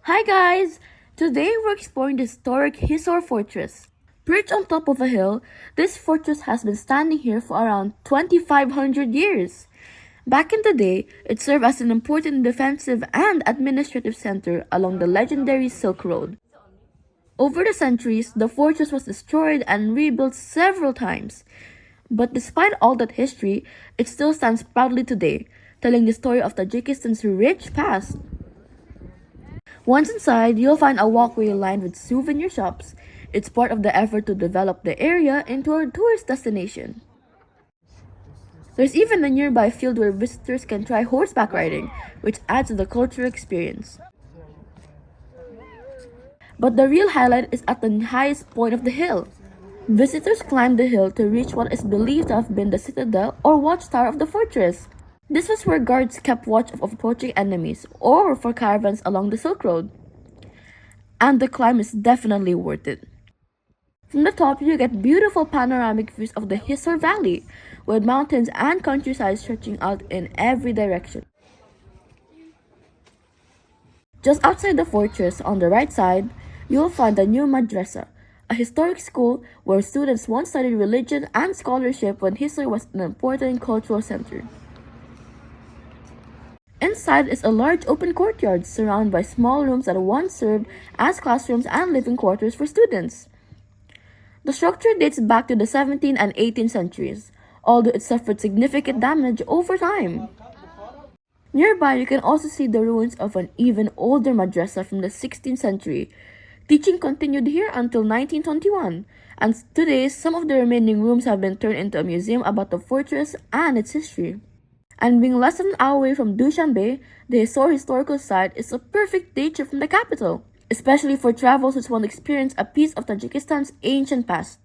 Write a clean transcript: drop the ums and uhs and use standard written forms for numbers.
Hi guys! Today we're exploring the historic Hisor Fortress. Perched on top of a hill, this fortress has been standing here for around 2,500 years. Back in the day, it served as an important defensive and administrative center along the legendary Silk Road. Over the centuries, the fortress was destroyed and rebuilt several times. But despite all that history, it still stands proudly today, telling the story of Tajikistan's rich past. Once inside, you'll find a walkway lined with souvenir shops. It's part of the effort to develop the area into a tourist destination. There's even a nearby field where visitors can try horseback riding, which adds to the cultural experience. But the real highlight is at the highest point of the hill. Visitors climb the hill to reach what is believed to have been the citadel or watchtower of the fortress. This was where guards kept watch of approaching enemies or for caravans along the Silk Road. And the climb is definitely worth it. From the top, you get beautiful panoramic views of the Hisor Valley, with mountains and countryside stretching out in every direction. Just outside the fortress, on the right side, you'll find the new madrasa, a historic school where students once studied religion and scholarship when Hisor was an important cultural center. Inside is a large open courtyard surrounded by small rooms that once served as classrooms and living quarters for students. The structure dates back to the 17th and 18th centuries, although it suffered significant damage over time. Nearby, you can also see the ruins of an even older madrasa from the 16th century. Teaching continued here until 1921, and today some of the remaining rooms have been turned into a museum about the fortress and its history. And being less than an hour away from Dushanbe, the Hisor historical site is a perfect day trip from the capital, especially for travelers who want to experience a piece of Tajikistan's ancient past.